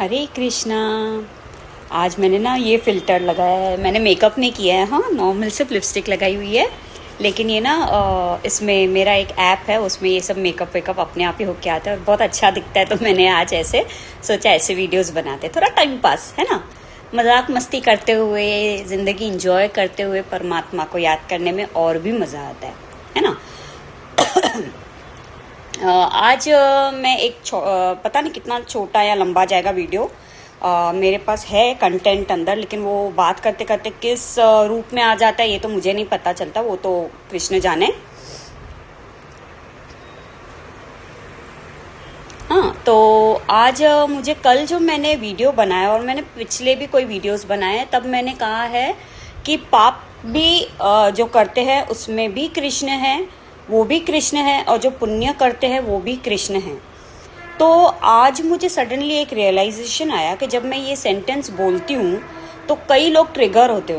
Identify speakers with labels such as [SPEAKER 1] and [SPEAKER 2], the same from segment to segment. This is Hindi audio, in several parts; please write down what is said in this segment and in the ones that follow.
[SPEAKER 1] हरे कृष्णा। आज मैंने ना ये फ़िल्टर लगाया है। मैंने मेकअप नहीं किया है, हाँ नॉर्मल सिर्फ लिपस्टिक लगाई हुई है। लेकिन ये ना इसमें मेरा एक ऐप है, उसमें ये सब मेकअप वेकअप अपने आप ही होके आता है और बहुत अच्छा दिखता है। तो मैंने आज ऐसे सोचा ऐसे वीडियोस बनाते, थोड़ा टाइम पास है ना, मजाक मस्ती करते हुए, ज़िंदगी इंजॉय करते हुए परमात्मा को याद करने में और भी मज़ा आता है ना। आज मैं एक पता नहीं कितना छोटा या लंबा जाएगा वीडियो। मेरे पास है कंटेंट अंदर, लेकिन वो बात करते करते किस रूप में आ जाता है ये तो मुझे नहीं पता चलता, वो तो कृष्ण जाने। हाँ, तो आज मुझे कल जो मैंने वीडियो बनाया और मैंने पिछले भी कोई वीडियोस बनाए, तब मैंने कहा है कि पाप भी जो करते हैं उसमें भी कृष्ण है, वो भी कृष्ण है, और जो पुण्य करते हैं वो भी कृष्ण हैं। तो आज मुझे सडनली एक रियलाइजेशन आया कि जब मैं ये सेंटेंस बोलती हूँ तो कई लोग ट्रिगर होते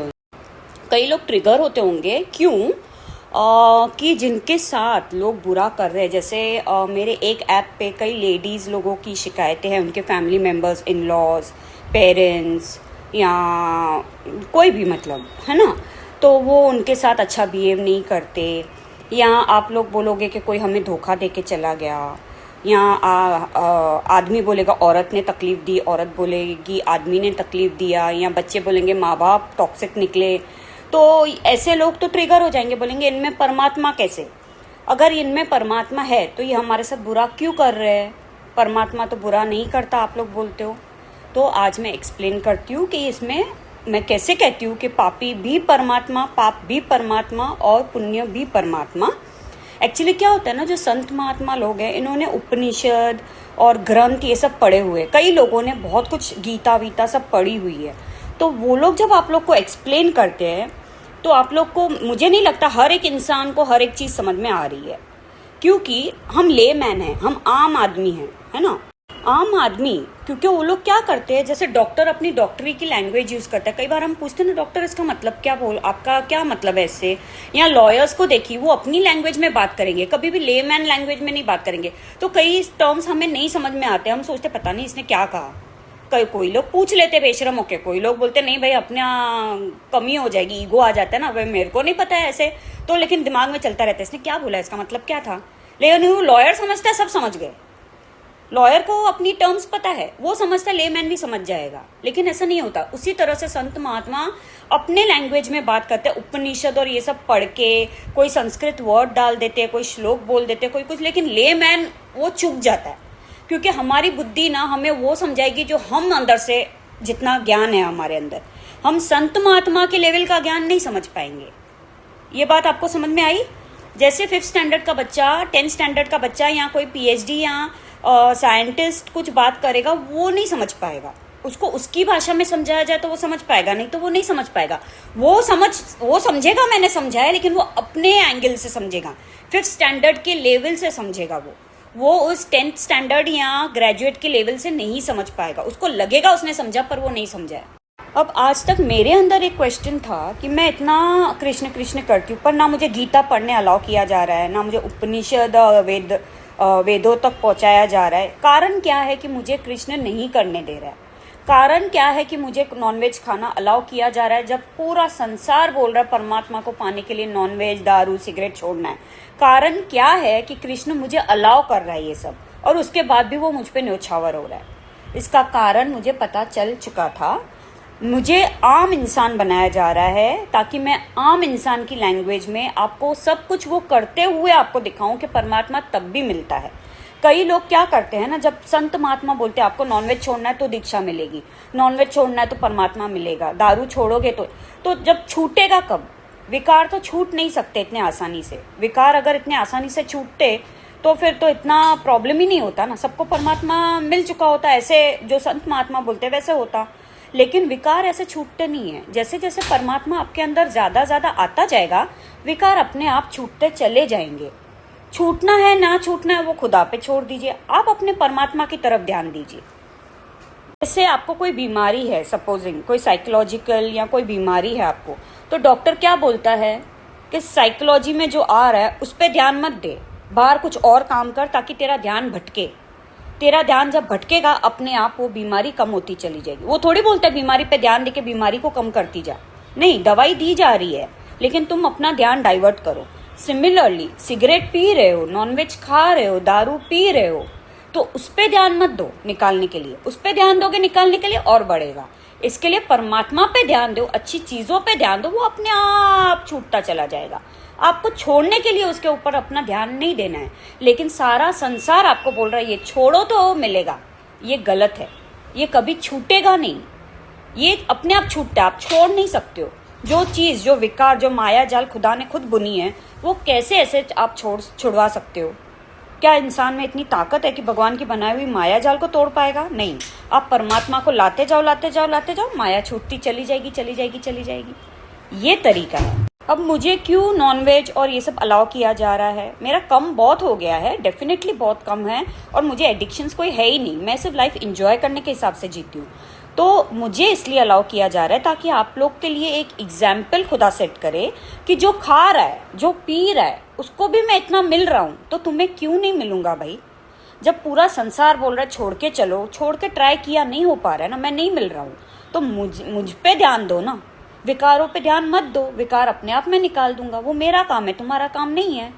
[SPEAKER 1] होंगे। क्यों? कि जिनके साथ लोग बुरा कर रहे हैं, जैसे मेरे एक ऐप पे कई लेडीज़ लोगों की शिकायतें हैं, उनके family members, in laws, parents या कोई भी, मतलब है ना, तो वो उनके साथ अच्छा बिहेव नहीं करते। या आप लोग बोलोगे कि कोई हमें धोखा दे के चला गया, या आदमी बोलेगा औरत ने तकलीफ़ दी, औरत बोलेगी आदमी ने तकलीफ़ दिया, या बच्चे बोलेंगे माँ बाप टॉक्सिक निकले। तो ऐसे लोग तो ट्रिगर हो जाएंगे, बोलेंगे इनमें परमात्मा कैसे? अगर इनमें परमात्मा है तो ये हमारे साथ बुरा क्यों कर रहे हैं? परमात्मा तो बुरा नहीं करता, आप लोग बोलते हो। तो आज मैं एक्सप्लेन करती हूँ कि इसमें मैं कैसे कहती हूँ कि पापी भी परमात्मा, पाप भी परमात्मा और पुण्य भी परमात्मा। एक्चुअली क्या होता है ना, जो संत महात्मा लोग हैं इन्होंने उपनिषद और ग्रंथ ये सब पढ़े हुए, कई लोगों ने बहुत कुछ गीता वीता सब पढ़ी हुई है। तो वो लोग जब आप लोग को एक्सप्लेन करते हैं तो आप लोग को, मुझे नहीं लगता हर एक इंसान को हर एक चीज़ समझ में आ रही है, क्योंकि हम लेमैन हैं, हम आम आदमी हैं, है ना, आम आदमी। क्योंकि वो लोग क्या करते हैं, जैसे डॉक्टर अपनी डॉक्टरी की लैंग्वेज यूज़ करता है। कई बार हम पूछते हैं ना, डॉक्टर इसका मतलब क्या, बोल आपका क्या मतलब है इससे। या लॉयर्स को देखिए, वो अपनी लैंग्वेज में बात करेंगे, कभी भी लेमैन लैंग्वेज में नहीं बात करेंगे। तो कई टर्म्स हमें नहीं समझ में आते, हम सोचते पता नहीं इसने क्या कहा। कोई लोग पूछ लेते बेशरम होके, कोई लोग बोलते नहीं भाई अपना कमी हो जाएगी, ईगो आ जाता है ना, भाई मेरे को नहीं पता है ऐसे। तो लेकिन दिमाग में चलता रहता है इसने क्या बोला, इसका मतलब क्या था। लेकिन वो लॉयर समझता है सब समझ गए, लॉयर को अपनी टर्म्स पता है, वो समझता है लेमैन भी समझ जाएगा। लेकिन ऐसा नहीं होता। उसी तरह से संत महात्मा अपने लैंग्वेज में बात करते हैं, उपनिषद और ये सब पढ़ के कोई संस्कृत वर्ड डाल देते, कोई श्लोक बोल देते, कोई कुछ, लेकिन लेमैन वो चुप जाता है। क्योंकि हमारी बुद्धि ना हमें वो समझाएगी जो हम अंदर से, जितना ज्ञान है हमारे अंदर, हम संत महात्मा के लेवल का ज्ञान नहीं समझ पाएंगे। ये बात आपको समझ में आई? जैसे 5th स्टैंडर्ड का बच्चा, 10th स्टैंडर्ड का बच्चा या कोई PhD या साइंटिस्ट कुछ बात करेगा, वो नहीं समझ पाएगा। उसको उसकी भाषा में समझाया जाए तो वो समझ पाएगा, नहीं तो वो नहीं समझ पाएगा। वो समझेगा, मैंने समझाया, लेकिन वो अपने एंगल से समझेगा, 5th स्टैंडर्ड के लेवल से समझेगा। वो उस 10th स्टैंडर्ड या ग्रेजुएट के लेवल से नहीं समझ पाएगा। उसको लगेगा उसने समझा, पर वो नहीं समझा है। अब आज तक मेरे अंदर एक क्वेश्चन था कि मैं इतना कृष्ण कृष्ण करती हूँ, पर ना मुझे गीता पढ़ने अलाउ किया जा रहा है, ना मुझे उपनिषद वेदों तक पहुँचाया जा रहा है। कारण क्या है कि मुझे कृष्ण नहीं करने दे रहा है? कारण क्या है कि मुझे नॉनवेज खाना अलाउ किया जा रहा है, जब पूरा संसार बोल रहा है परमात्मा को पाने के लिए नॉनवेज, दारू, सिगरेट छोड़ना है? कारण क्या है कि कृष्ण मुझे अलाउ कर रहा है ये सब, और उसके बाद भी वो मुझ पे न्योछावर हो रहा है? इसका कारण मुझे पता चल चुका था। मुझे आम इंसान बनाया जा रहा है ताकि मैं आम इंसान की लैंग्वेज में आपको सब कुछ वो करते हुए आपको दिखाऊं कि परमात्मा तब भी मिलता है। कई लोग क्या करते हैं ना, जब संत महात्मा बोलते हैं आपको नॉनवेज छोड़ना है तो दीक्षा मिलेगी, नॉनवेज छोड़ना है तो परमात्मा मिलेगा, दारू छोड़ोगे तो जब छूटेगा कब? विकार तो छूट नहीं सकते इतने आसानी से। विकार अगर इतने आसानी से छूटते तो फिर तो इतना प्रॉब्लम ही नहीं होता ना, सबको परमात्मा मिल चुका होता, ऐसे जो संत महात्मा बोलते हैं वैसे होता। लेकिन विकार ऐसे छूटते नहीं है। जैसे जैसे परमात्मा आपके अंदर ज़्यादा ज़्यादा आता जाएगा, विकार अपने आप छूटते चले जाएंगे। छूटना है ना छूटना है वो खुदा पे छोड़ दीजिए, आप अपने परमात्मा की तरफ ध्यान दीजिए। जैसे आपको कोई बीमारी है, सपोजिंग कोई साइकोलॉजिकल या कोई बीमारी है आपको, तो डॉक्टर क्या बोलता है कि साइकोलॉजी में जो आ रहा है उस पर ध्यान मत दे, बाहर कुछ और काम कर ताकि तेरा ध्यान भटके। तेरा ध्यान जब भटकेगा अपने आप वो बीमारी कम होती चली जाएगी। वो थोड़ी बोलता है बीमारी पे ध्यान देके बीमारी को कम करती जा, नहीं, दवाई दी जा रही है लेकिन तुम अपना ध्यान डाइवर्ट करो। सिमिलरली सिगरेट पी रहे हो, नॉनवेज खा रहे हो, दारू पी रहे हो, तो उस पे ध्यान मत दो निकालने के लिए, उस पे ध्यान दोगे निकालने के लिए और बढ़ेगा। इसके लिए परमात्मा पे ध्यान दो, अच्छी चीजों पे ध्यान दो, वो अपने आप छूटता चला जाएगा। आपको छोड़ने के लिए उसके ऊपर अपना ध्यान नहीं देना है, लेकिन सारा संसार आपको बोल रहा है ये छोड़ो तो मिलेगा, ये गलत है, ये कभी छूटेगा नहीं, ये अपने आप छूटता है, आप छोड़ नहीं सकते हो। जो चीज, जो विकार, जो माया जाल खुदा ने खुद बुनी है, वो कैसे ऐसे आप छुड़वा सकते हो? क्या इंसान में इतनी ताकत है कि भगवान की बनाई हुई माया जाल को तोड़ पाएगा? नहीं। आप परमात्मा को लाते जाओ, लाते जाओ, लाते जाओ, माया छूटती चली जाएगी, चली जाएगी, चली जाएगी। ये तरीका है। अब मुझे क्यों नॉनवेज और ये सब अलाउ किया जा रहा है? मेरा कम बहुत हो गया है, डेफिनेटली बहुत कम है, और मुझे एडिक्शंस कोई है ही नहीं। मैं सिर्फ लाइफ एंजॉय करने के हिसाब से जीती हूँ, तो मुझे इसलिए अलाउ किया जा रहा है ताकि आप लोग के लिए एक एग्जाम्पल खुदा सेट करे कि जो खा रहा है, जो पी रहा है, उसको भी मैं इतना मिल रहा हूँ, तो तुम्हें क्यों नहीं मिलूंगा भाई? जब पूरा संसार बोल रहा है छोड़ के चलो, छोड़ के ट्राई किया, नहीं हो पा रहा है ना, मैं नहीं मिल रहा हूँ, तो मुझ पे ध्यान दो ना, विकारों पे ध्यान मत दो। विकार अपने आप मैं निकाल दूंगा, वो मेरा काम है, तुम्हारा काम नहीं है।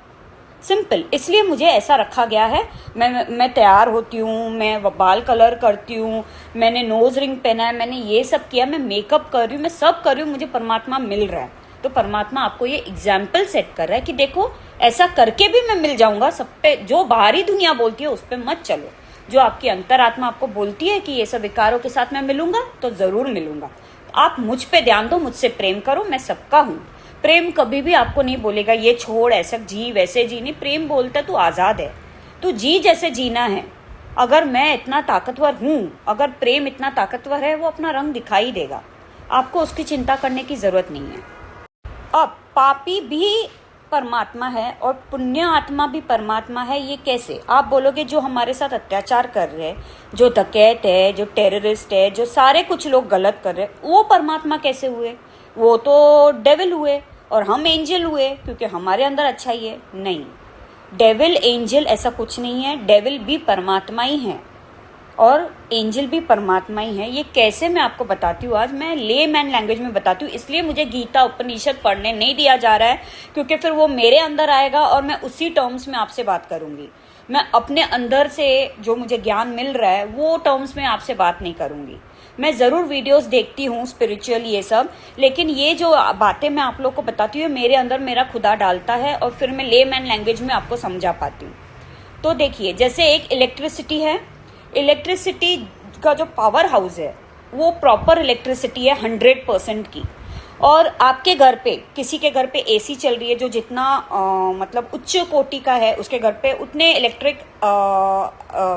[SPEAKER 1] सिंपल। इसलिए मुझे ऐसा रखा गया है। मैं तैयार होती हूँ, मैं बाल कलर करती हूँ, मैंने नोज रिंग पहना है, मैंने ये सब किया, मैं मेकअप कर रही हूँ, मैं सब कर रही हूँ, मुझे परमात्मा मिल रहा है। तो परमात्मा आपको ये एग्जाम्पल सेट कर रहा है कि देखो ऐसा करके भी मैं मिल जाऊंगा सब पे। जो बाहरी दुनिया बोलती है उस पर मत चलो, जो आपकी अंतरात्मा आपको बोलती है कि ये सब विकारों के साथ मैं मिलूंगा, तो जरूर मिलूंगा। आप मुझ पे ध्यान दो, मुझसे प्रेम करो, मैं सबका हूँ। प्रेम कभी भी आपको नहीं बोलेगा ये छोड़, ऐसा जी, वैसे जी, नहीं। प्रेम बोलता है तू आजाद है, तू जी जैसे जीना है। अगर मैं इतना ताकतवर हूँ, अगर प्रेम इतना ताकतवर है, वो अपना रंग दिखाई देगा, आपको उसकी चिंता करने की जरूरत नहीं है। अब पापी भी परमात्मा है और पुण्य आत्मा भी परमात्मा है। ये कैसे? आप बोलोगे जो हमारे साथ अत्याचार कर रहे हैं, जो डकैत है, जो टेररिस्ट है, जो सारे कुछ लोग गलत कर रहे हैं, वो परमात्मा कैसे हुए? वो तो डेविल हुए और हम एंजल हुए, क्योंकि हमारे अंदर अच्छाई है। नहीं, डेविल एंजल ऐसा कुछ नहीं है। डेविल भी परमात्मा ही है और एंजल भी परमात्मा ही है। ये कैसे मैं आपको बताती हूँ। आज मैं ले मैन लैंग्वेज में बताती हूँ, इसलिए मुझे गीता उपनिषद पढ़ने नहीं दिया जा रहा है, क्योंकि फिर वो मेरे अंदर आएगा और मैं उसी टर्म्स में आपसे बात करूंगी। मैं अपने अंदर से जो मुझे ज्ञान मिल रहा है वो टर्म्स में आपसे बात नहीं करूंगी। मैं ज़रूर वीडियोस देखती हूँ स्पिरिचुअल ये सब, लेकिन ये जो बातें मैं आप लोग को बताती हूँ मेरे अंदर मेरा खुदा डालता है और फिर मैं ले मैन लैंग्वेज में आपको समझा पाती हूँ। तो देखिए, जैसे एक इलेक्ट्रिसिटी है, इलेक्ट्रिसिटी का जो पावर हाउस है वो प्रॉपर इलेक्ट्रिसिटी है 100% की। और आपके घर पे, किसी के घर पे एसी चल रही है जो जितना मतलब उच्च कोटि का है, उसके घर पे उतने इलेक्ट्रिक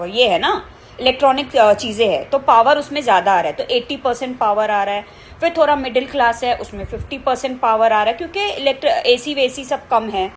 [SPEAKER 1] ये है ना, इलेक्ट्रॉनिक चीज़ें हैं, तो पावर उसमें ज़्यादा आ रहा है, तो 80% पावर आ रहा है। फिर थोड़ा मिडिल क्लास है, उसमें 50% पावर आ रहा है, क्योंकि एसी वेसी सब कम है।